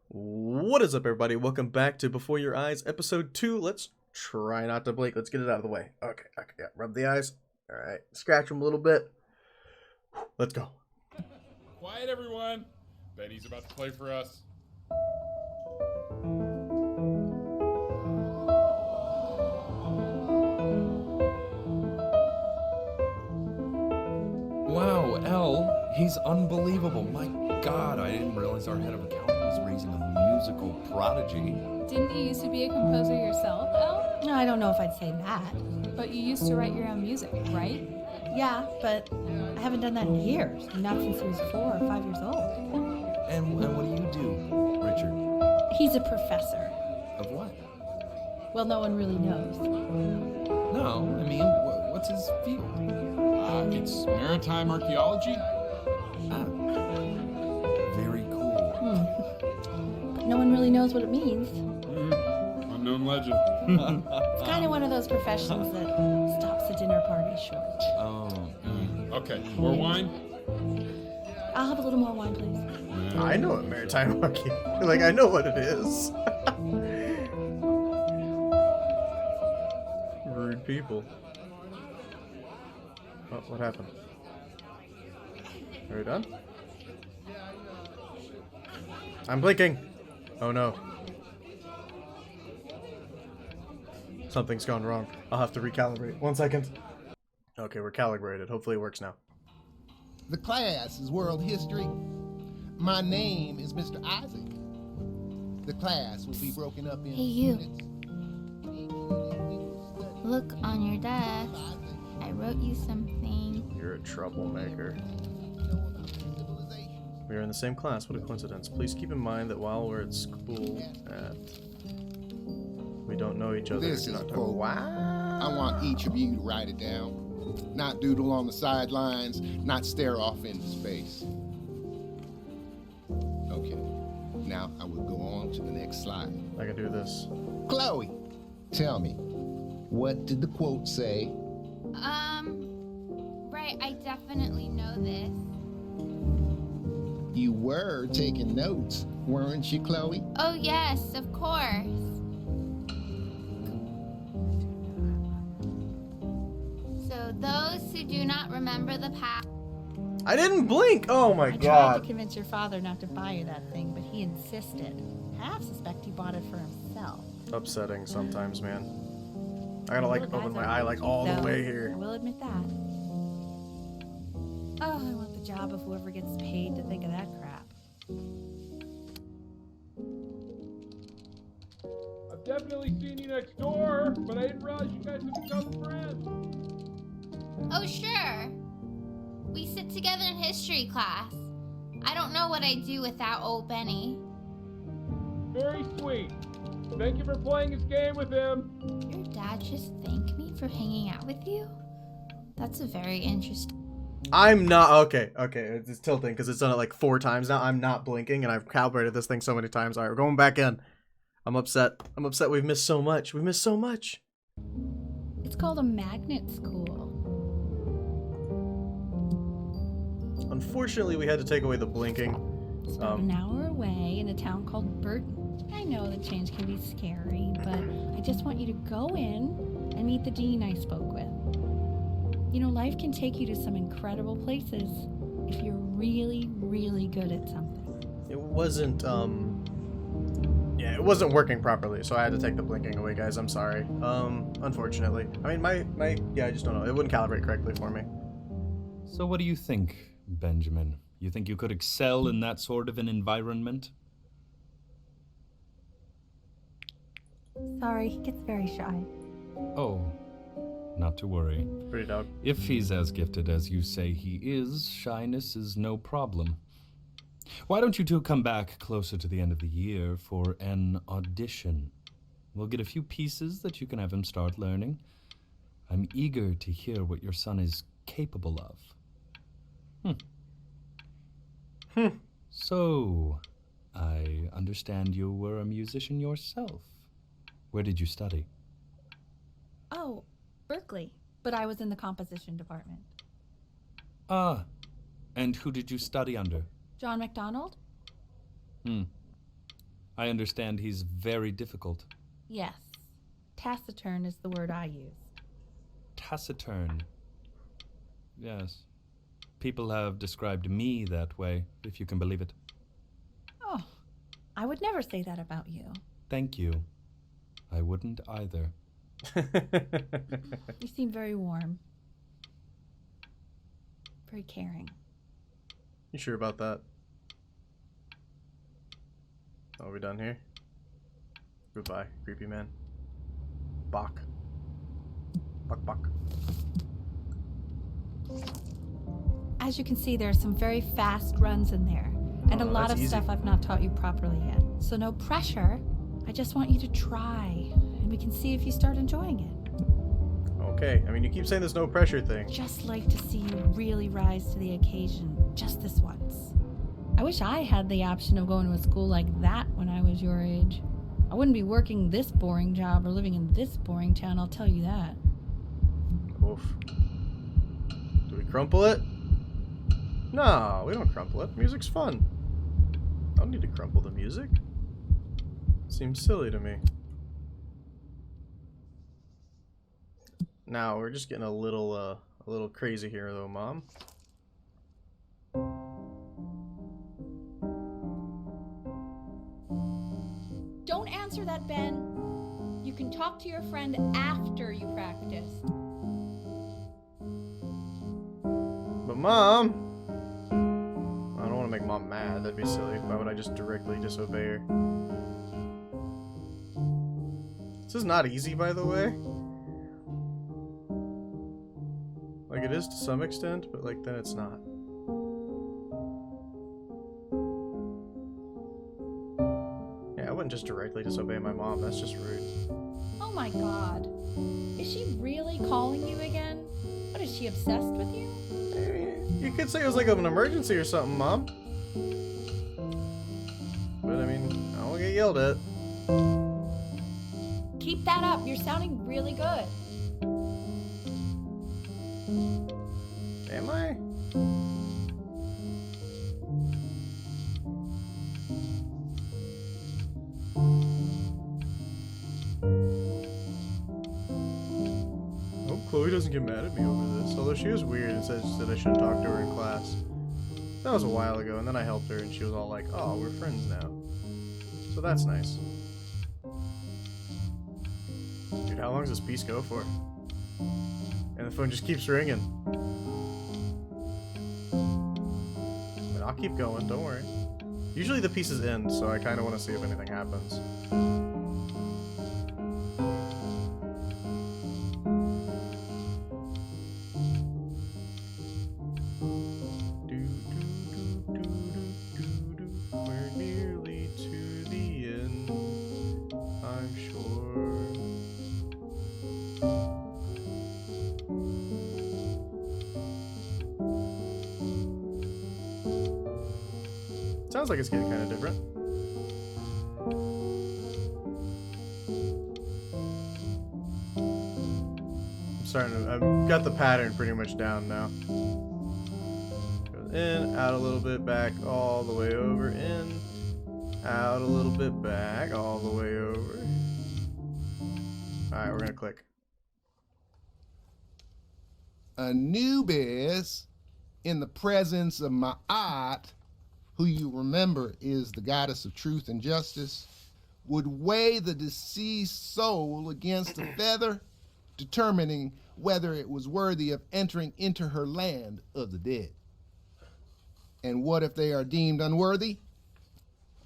What is up, everybody? Welcome back to Before Your Eyes, episode 2. Let's try not to blink. Let's get it out of the way. Okay, yeah, rub the eyes. All right, scratch them a little bit. Let's go. Quiet, everyone. Betty's about to play for us. Wow, L, he's unbelievable. My God, I didn't realize our head of accounting was raising a musical prodigy. Didn't you used to be a composer yourself, Elle? No, I don't know if I'd say that. But you used to write your own music, right? Yeah, but I haven't done that in years. Not since he was 4 or 5 years old. And what do you do, Richard? He's a professor. Of what? Well, no one really knows. No, I mean, what's his field? It's maritime archaeology. Ah, very cool. But no one really knows what it means. Unknown legend. It's kind of one of those professions that stops a dinner party short. Oh. Okay, more wine? I'll have a little more wine, please. I know what maritime archaeology. Like, I know what it is. Rude people. Oh, what happened? Are we done? I'm blinking. Oh no. Something's gone wrong. I'll have to recalibrate. 1 second. Okay, we're calibrated. Hopefully it works now. The class is World History. My name is Mr. Isaac. The class will be broken up in Hey, you. units. Look on your desk. I wrote you something. You're a troublemaker. We are in the same class. What a coincidence. Please keep in mind that while we're at school we don't know each other. This Do is not a talk. quote. Wow. I want each of you to write it down. Not doodle on the sidelines, not stare off into space. Okay, now I will go on to the next slide. I can do this. Chloe, tell me, what did the quote say? Right, I definitely know this. You were taking notes, weren't you, Chloe? Oh, yes, of course. So, those who do not remember the past. I didn't blink! Oh my I tried god. to convince your father not to buy you that thing, but he insisted. Half suspect he bought it for himself. Upsetting sometimes, man. I gotta like Poor open guy's my eye like all the though. way I here. will admit that. Oh, I want the job of whoever gets paid to think of that crap. I've definitely seen you next door, but I didn't realize you guys had become friends. Oh, sure. We sit together in history class. I don't know what I'd do without old Benny. Very sweet. Thank you for playing this game with him. Your dad just thanked me for hanging out with you? That's a very interesting. I'm not okay. It's tilting because it's done it like 4 times now. I'm not blinking and I've calibrated this thing so many times. Alright, we're going back in. I'm upset. We've missed so much. We missed so much. It's called a magnet school. Unfortunately, we had to take away the blinking. It's about an hour away in a town called Burton. I know the change can be scary, but I just want you to go in and meet the dean I spoke with. You know, life can take you to some incredible places if you're really, really good at something. It wasn't it wasn't working properly, so I had to take the blinking away, guys. I'm sorry. Unfortunately. I mean, I just don't know. It wouldn't calibrate correctly for me. So what do you think, Benjamin? You think you could excel in that sort of an environment? Sorry, he gets very shy. Oh, not to worry. Pretty dog. If he's as gifted as you say he is, shyness is no problem. Why don't you two come back closer to the end of the year for an audition? We'll get a few pieces that you can have him start learning. I'm eager to hear what your son is capable of. So, I understand you were a musician yourself. Where did you study? Oh, Berkeley. But I was in the composition department. Ah, And who did you study under? John MacDonald? I understand he's very difficult. Yes. Taciturn is the word I use. Taciturn. Yes. People have described me that way, if you can believe it. Oh, I would never say that about you. Thank you. I wouldn't either. You seem very warm. Very caring. You sure about that? Are we done here? Goodbye, creepy man. Bach. Bach, Bach. As you can see, there are some very fast runs in there. And a lot that's of easy. stuff I've not taught you properly yet. So no pressure. I just want you to try. And we can see if you start enjoying it. Okay, I mean, you keep saying there's no pressure thing. Just like to see you really rise to the occasion, just this once. I wish I had the option of going to a school like that when I was your age. I wouldn't be working this boring job or living in this boring town, I'll tell you that. Oof. Do we crumple it? No, we don't crumple it. Music's fun. I don't need to crumple the music. Seems silly to me. Now we're just getting a little crazy here, though, Mom. Don't answer that, Ben. You can talk to your friend after you practice. But Mom, I don't want to make Mom mad. That'd be silly. Why would I just directly disobey her? This is not easy, by the way. Like, it is to some extent, but like then it's not. Yeah, I wouldn't just directly disobey my mom. That's just rude. Oh my god. Is she really calling you again? What, is she obsessed with you? You could say it was like an emergency or something, Mom. But I mean, I don't get yelled at. Keep that up. You're sounding really good. Am I? Hope Chloe doesn't get mad at me over this. Although she was weird and said that I shouldn't talk to her in class. That was a while ago, and then I helped her, and she was all like, "Oh, we're friends now." So that's nice. Dude, how long does this piece go for? And the phone just keeps ringing. But I'll keep going, don't worry. Usually the pieces end, so I kind of want to see if anything happens. We're nearly to the end, I'm sure. Sounds like it's getting kind of different. I've got the pattern pretty much down now. Goes in, out a little bit, back, all the way over, in, out a little bit, back, all the way over. Alright, we're gonna click. Anubis, in the presence of Ma'at, who you remember is the goddess of truth and justice, would weigh the deceased soul against a feather, determining whether it was worthy of entering into her land of the dead. And what if they are deemed unworthy?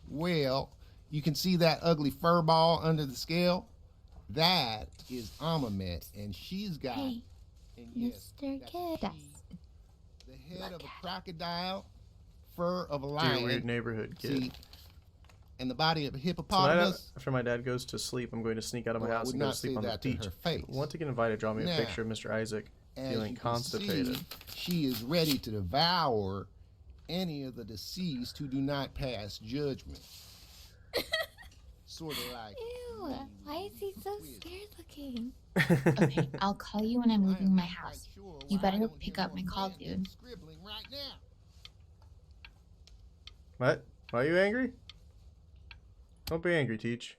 Well, you can see that ugly fur ball under the scale? That is Amamet, and she's got... Hey, and yes, Mr. that's Kid. she, the head of a crocodile, fur of a lion. Dear weird neighborhood kid. See, and the body of a Tonight, hippopotamus. after my dad goes to sleep, I'm going to sneak out of my Well, I house would and go to not sleep say on the that to beach. her face. I want to get invited. Draw me a Now, picture of Mr. Isaac As feeling you can constipated. see, she is ready to devour any of the deceased who do not pass judgment. Sort of like. Ew, why is he so scared looking? Okay, I'll call you when I'm leaving my house. You better pick up my call, dude. Scribbling right now. What? Why are you angry? Don't be angry, Teach.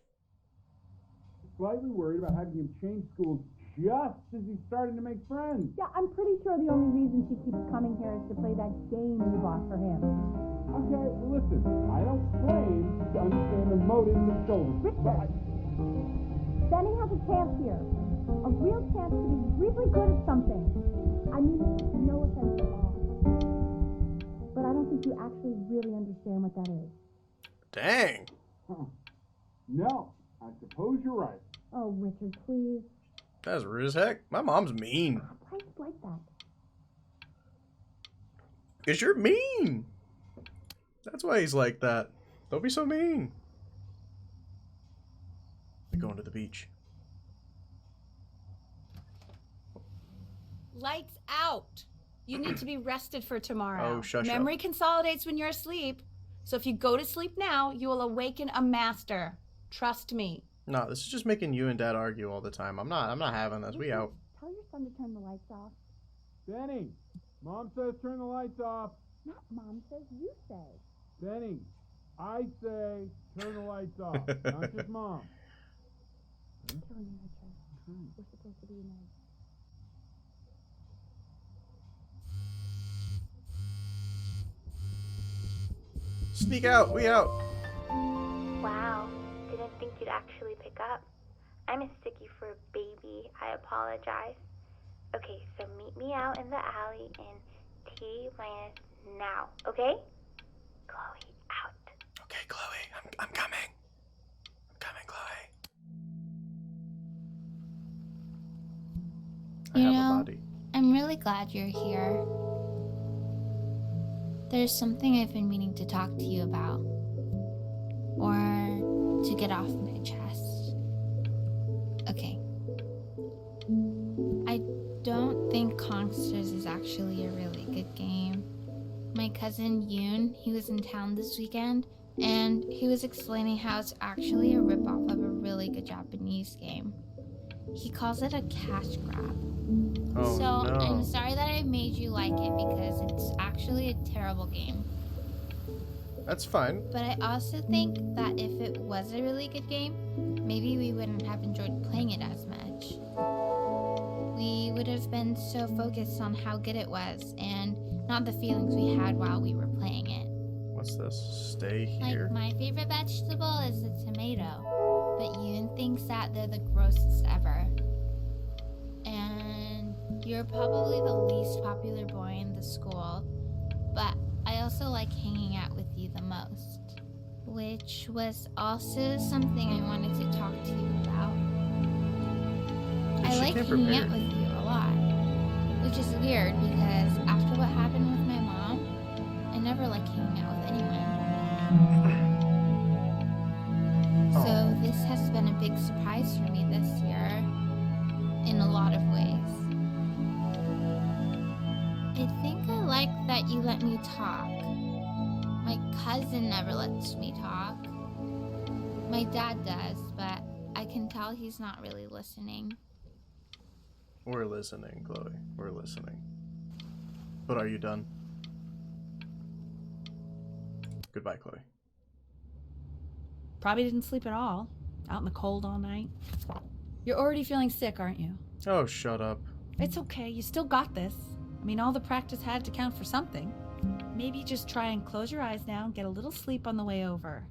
Slightly worried about having him change schools just as he's starting to make friends. Yeah, I'm pretty sure the only reason she keeps coming here is to play that game you bought for him. Okay, listen, I don't claim to understand the motives and shoulders. Richard, Benny has a chance here. A real chance to be really good at something. I mean, no offense at all. But I don't think you actually really understand what that is. Dang. Huh. No, I suppose you're right. Oh, Richard, please. That's rude as heck. My mom's mean. Why are you like that? Because you're mean. That's why he's like that. Don't be so mean. We're going to the beach. Lights out. You need to be rested for tomorrow. Oh, shush Memory up. consolidates when you're asleep. So if you go to sleep now, you will awaken a master. Trust me. No, this is just making you and Dad argue all the time. I'm not having this. We out. Tell your son to turn the lights off. Benny, Mom says turn the lights off. Not Mom says, you say. Benny, I say turn the lights off, not just Mom. Killing me, Richard. We're supposed to be nice. Sneak out. We out. Wow, didn't think you'd actually pick up. I mistook you for a baby. I apologize. Okay, so meet me out in the alley in T-minus now, okay? Chloe, out. Okay, Chloe. I'm coming. I'm coming, Chloe. I You have know, a body. I'm really glad you're here. There's something I've been meaning to talk to you about. Or to get off my chest. Okay. I don't think Consters is actually a really good game. My cousin Yoon, he was in town this weekend, and he was explaining how it's actually a ripoff of a really good Japanese game. He calls it a cash grab. Oh, So, no. I'm sorry that I made you like it because it's actually a terrible game. That's fine. But I also think that if it was a really good game, maybe we wouldn't have enjoyed playing it as much. We would have been so focused on how good it was and not the feelings we had while we were playing it. What's this? Stay here. Like, my favorite vegetable is the tomato, but Yoon thinks that they're the grossest ever. And you're probably the least popular boy in the school, but I also like hanging out with you the most. Which was also something I wanted to talk to you about. I She like came hanging out prepared. with you a lot. Which is weird because after what happened with my mom, I never like hanging out with anyone. So this has been a big surprise for me this year, in a lot of ways. I think I like that you let me talk. My cousin never lets me talk. My dad does, but I can tell he's not really listening. We're listening, Chloe. We're listening. But are you done? Goodbye, Chloe. Probably didn't sleep at all. Out in the cold all night. You're already feeling sick, aren't you? Oh, shut up. It's okay. You still got this. I mean, all the practice had to count for something. Maybe just try and close your eyes now and get a little sleep on the way over.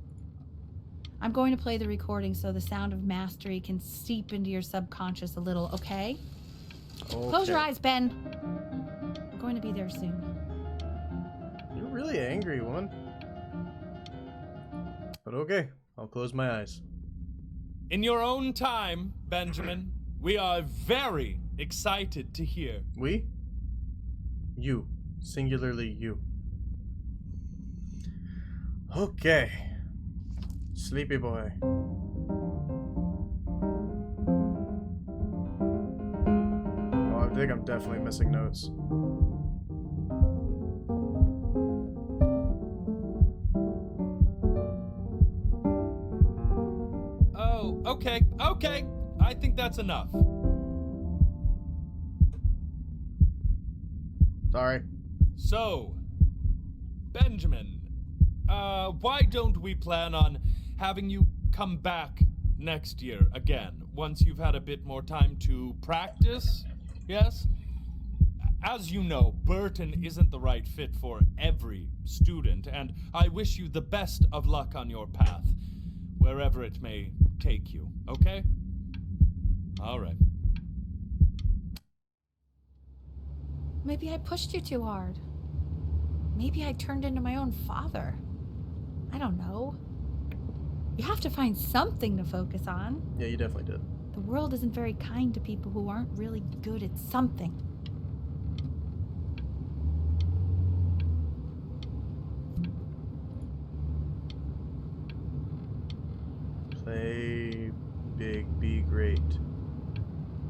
I'm going to play the recording so the sound of mastery can seep into your subconscious a little, okay? Close your eyes, Ben. We're going to be there soon. You're really angry, one. But okay, I'll close my eyes. In your own time, Benjamin, we are very excited to hear. We? You. Singularly you. Okay. Sleepy boy. Oh, I think I'm definitely missing notes. Oh, okay. I think that's enough. Sorry. So, Benjamin, why don't we plan on having you come back next year again, once you've had a bit more time to practice? Yes? As you know, Burton isn't the right fit for every student, and I wish you the best of luck on your path, wherever it may take you, okay? All right. Maybe I pushed you too hard. Maybe I turned into my own father. I don't know. You have to find something to focus on. Yeah, you definitely did. The world isn't very kind to people who aren't really good at something. Play big, be great.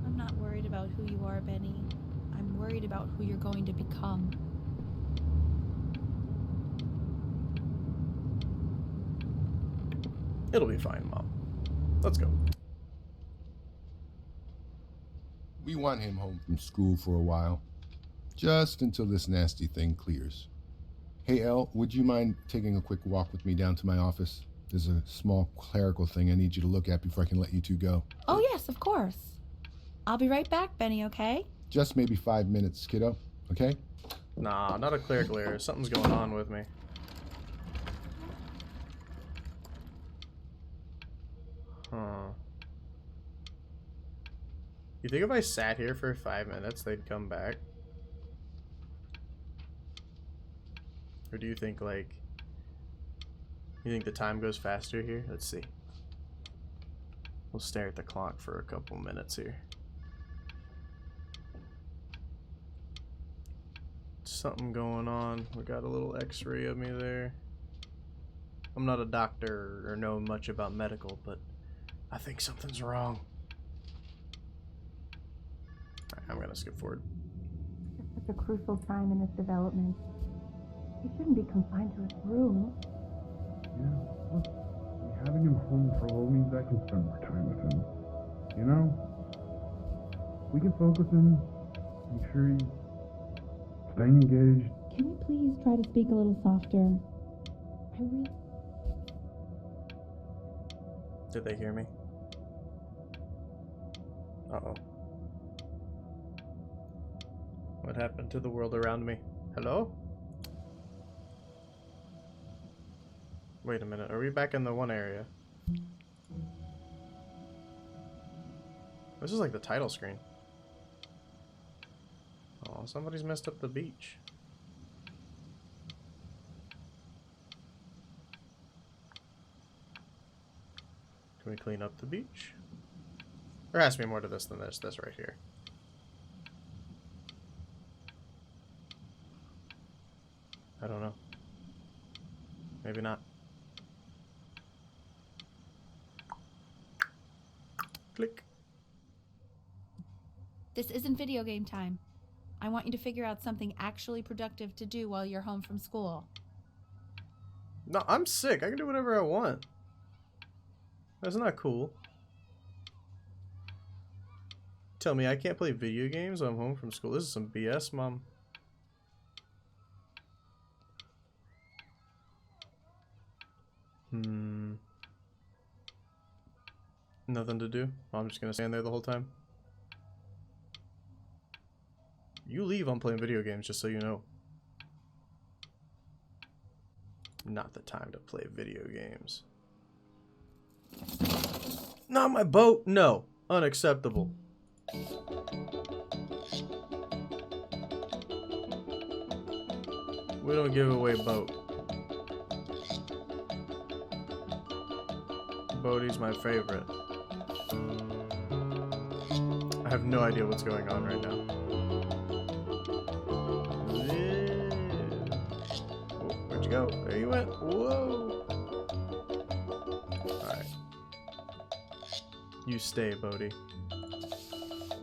I'm not worried about who you are, Benny. I'm worried about who you're going to become. It'll be fine, Mom. Let's go. We want him home from school for a while, just until this nasty thing clears. Hey, Elle, would you mind taking a quick walk with me down to my office? There's a small clerical thing I need you to look at before I can let you two go. Oh, yes, of course. I'll be right back, Benny, okay? Just maybe 5 minutes, kiddo, okay? Nah, not a clerical error. Something's going on with me. Huh. You think if I sat here for 5 minutes, they'd come back? Or do you think, like... You think the time goes faster here? Let's see. We'll stare at the clock for a couple minutes here. Something going on. We got a little x-ray of me there. I'm not a doctor or know much about medical, but I think something's wrong. Alright, I'm gonna skip forward. It's such a crucial time in his development. He shouldn't be confined to his room. Yeah, look, having him home for a little means I can spend more time with him. You know? We can focus him, make sure he's staying engaged. Can you please try to speak a little softer? Did they hear me? Uh-oh. What happened to the world around me? Hello? Wait a minute, are we back in the one area? This is like the title screen. Oh, somebody's messed up the beach. Can we clean up the beach? There has to be more to this than this right here. I don't know. Maybe not. Click. This isn't video game time. I want you to figure out something actually productive to do while you're home from school. No, I'm sick. I can do whatever I want. That's not cool. Tell me I can't play video games while I'm home from school. This is some BS, Mom. Nothing to do. I'm just gonna stand there the whole time. You leave, I'm playing video games, just so you know. Not the time to play video games. Not my boat! No! Unacceptable. We don't give away boat. Bodie's my favorite. I have no idea what's going on right now. Oh, where'd you go? There you went. Whoa! Alright. You stay, Bodie.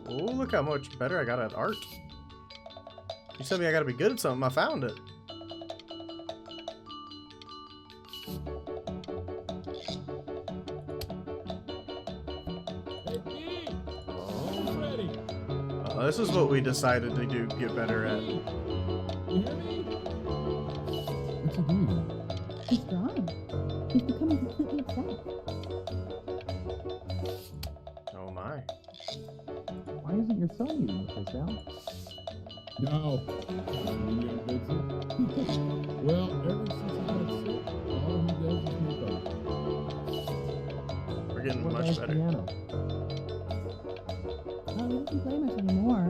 Oh, look how much better I got at art. You said me I gotta be good at something. I found it. This is what we decided to get better at. You hear me? What's he doing? He's drawing. He's becoming completely obsessed. Oh my. Why isn't your son eating with us, Al? No. Well, ever since he got sick, all he does is make art. We're getting What much about better. piano? Oh, he doesn't play much anymore.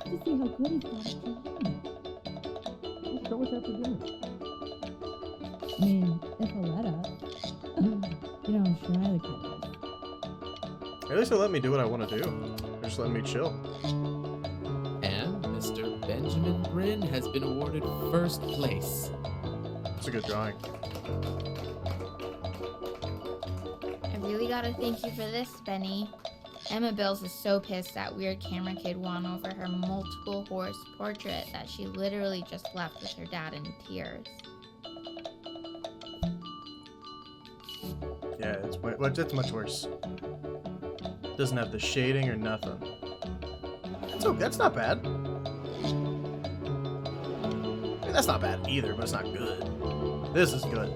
But you have to see how good he's got at drawing. Well, show us after dinner. I mean, if he'll let us. You know how shy the kid is. At least they'll let me do what I want to do. They're just letting me chill. And Mr. Benjamin Bryn has been awarded first place. It's a good drawing. I really gotta thank you for this, Benny. Emma Bills is so pissed that weird camera kid won over her multiple horse portrait that she literally just left with her dad in tears. Yeah, it's much worse. Doesn't have the shading or nothing. That's not bad. I mean, that's not bad either, but it's not good. This is good.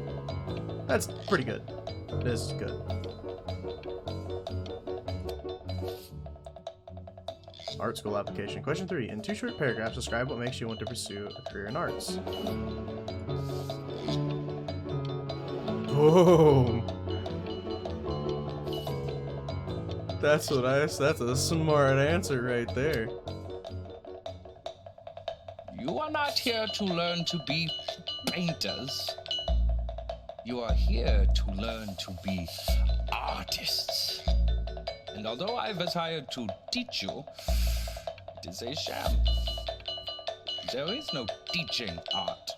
That's pretty good. This is good. Art school application. Question 3. In 2 short paragraphs, describe what makes you want to pursue a career in arts. Boom. That's a smart answer right there. You are not here to learn to be painters. You are here to learn to be artists. And although I've hired to teach you, it is a sham. There is no teaching art.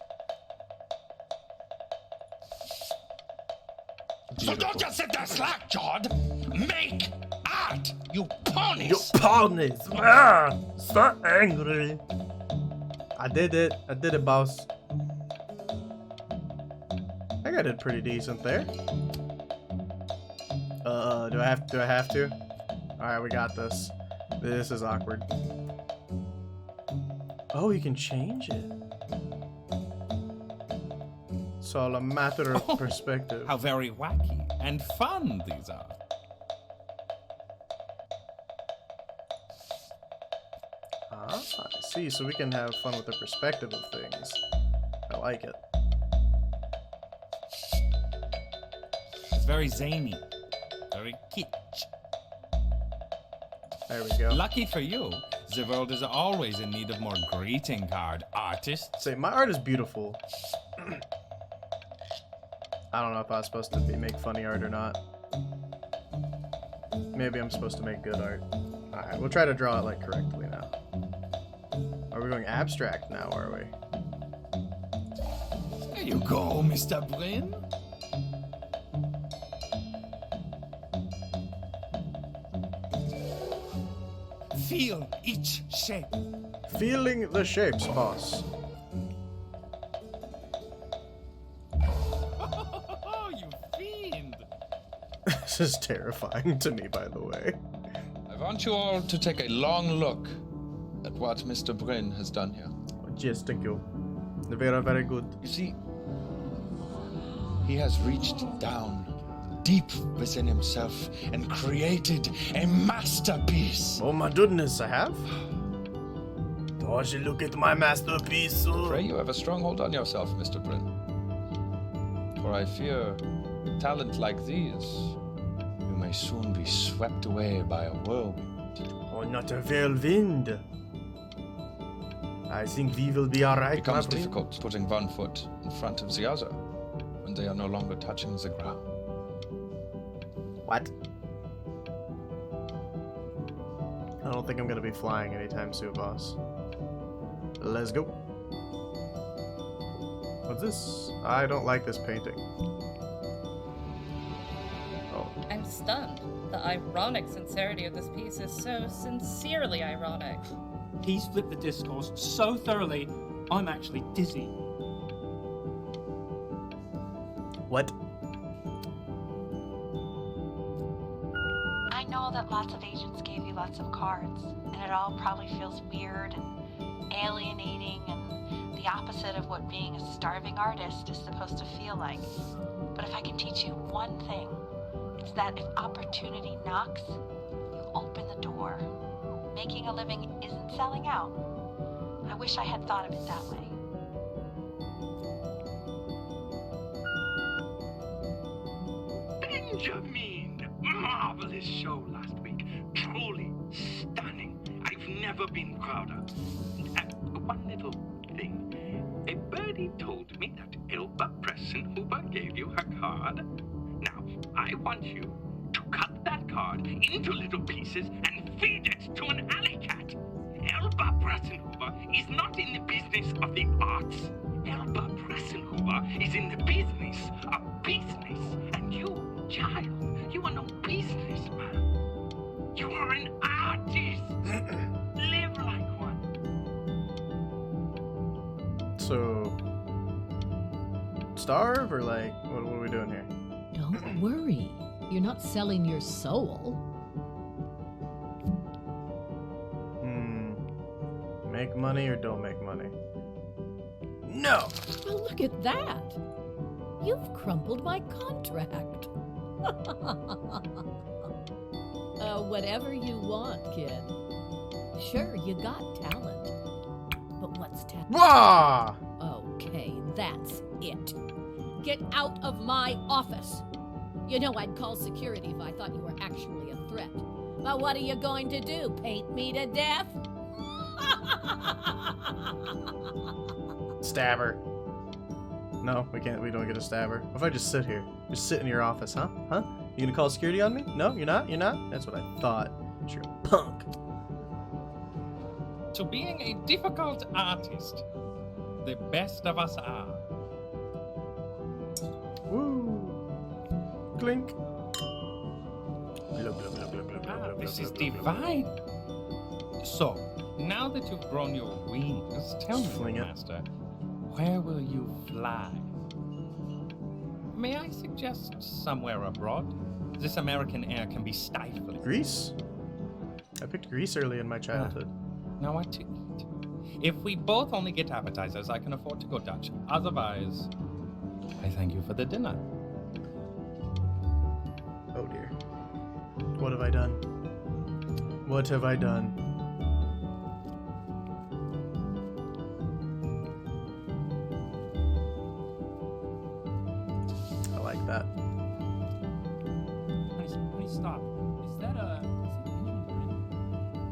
So don't just sit there slack-jawed. Make art, you ponies! You ponies! Ah, stop angry. I did it, boss. I think I did pretty decent there. Do I have to? Alright, we got this. This is awkward. Oh, you can change it. It's all a matter of perspective. How very wacky and fun these are. Ah, I see. So we can have fun with the perspective of things. I like it. It's very zany. Very kitsch. There we go. Lucky for you, the world is always in need of more greeting card artists. Say, my art is beautiful. I don't know if I was supposed to make funny art or not. Maybe I'm supposed to make good art. Alright, we'll try to draw it like correctly now. Are we going abstract now, are we? There you go, Mr. Bryn. Feel each shape. Feeling the shapes, boss. Oh, you fiend! This is terrifying to me, by the way. I want you all to take a long look at what Mr. Bryn has done here. Yes, thank you. Very, very good. You see, he has reached down deep within himself and created a masterpiece. Oh my goodness, I have? Don't you look at my masterpiece? Pray you have a strong hold on yourself, Mr. Bryn. For I fear talent like these, you may soon be swept away by a whirlwind. Oh, not a whirlwind. I think we will be alright. It becomes difficult putting one foot in front of the other when they are no longer touching the ground. What? I don't think I'm gonna be flying anytime soon, boss. Let's go. What's this? I don't like this painting. Oh. I'm stunned. The ironic sincerity of this piece is so sincerely ironic. He's flipped the discourse so thoroughly, I'm actually dizzy. What? I know that lots of agents gave you lots of cards, and it all probably feels weird and alienating, and the the opposite of what being a starving artist is supposed to feel like. But if I can teach you one thing, it's that if opportunity knocks, you open the door. Making a living isn't selling out. I wish I had thought of it that way. Benjamin! Marvelous show last week. Truly stunning. I've never been prouder. One little thing. A birdie told me that Elba Pressenhuber gave you her card. Now, I want you to cut that card into little pieces and feed it to an alley cat. Elba Pressenhuber is not in the business of the arts. Elba Pressenhuber is in the business of business. And you, child, you are no businessman. You are an artist. Live like one. So, starve or like, what are we doing here? Don't worry. You're not selling your soul. Make money or don't make money? No! Well, look at that. You've crumpled my contract. Whatever you want, kid. Sure, you got talent. But what's talent? Wah! Okay, that's it. Get out of my office. You know I'd call security if I thought you were actually a threat. But what are you going to do? Paint me to death? Stabber. No, we can't. We don't get a stabber. What if I just sit here? Just sit in your office, huh? Huh? You gonna call security on me? No, you're not? You're not? That's what I thought. You're a punk. To being a difficult artist, the best of us are. Woo! Clink. This is divine. So, now that you've grown your wings, tell me, Master, where will you fly? May I suggest somewhere abroad? This American air can be stifling. Greece? I picked Greece early in my childhood. Now what to eat? If we both only get appetizers, I can afford to go Dutch. Otherwise, I thank you for the dinner. Oh dear. What have I done? What have I done? I like that. Honey, stop. Is that Benjamin Brin?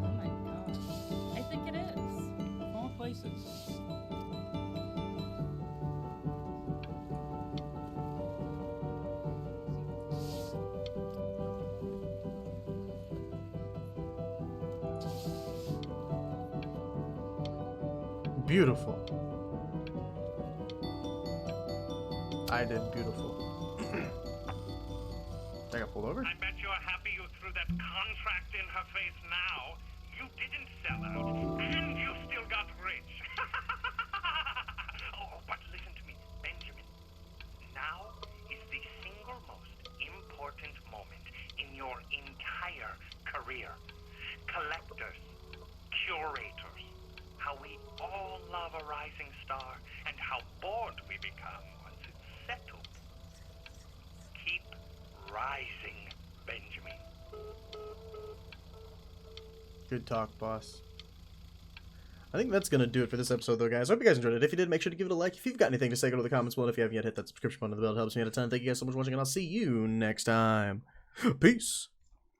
Oh my god. I think it is. Of all places. Beautiful. I did beautiful. I got pulled over? I bet you're happy you threw that contract in her face now. You didn't sell out, and you still got rich. Oh, but listen to me, Benjamin. Now is the single most important moment in your entire career. Collectors, curators, how we all love a rising star, and how bored we become once it's settled. Keep rising, Benjamin. Good talk, boss. I think that's going to do it for this episode, though, guys. I hope you guys enjoyed it. If you did, make sure to give it a like. If you've got anything to say, go to the comments below. If you haven't yet, hit that subscription button on the bell. It helps me out a ton. Thank you guys so much for watching, and I'll see you next time. Peace.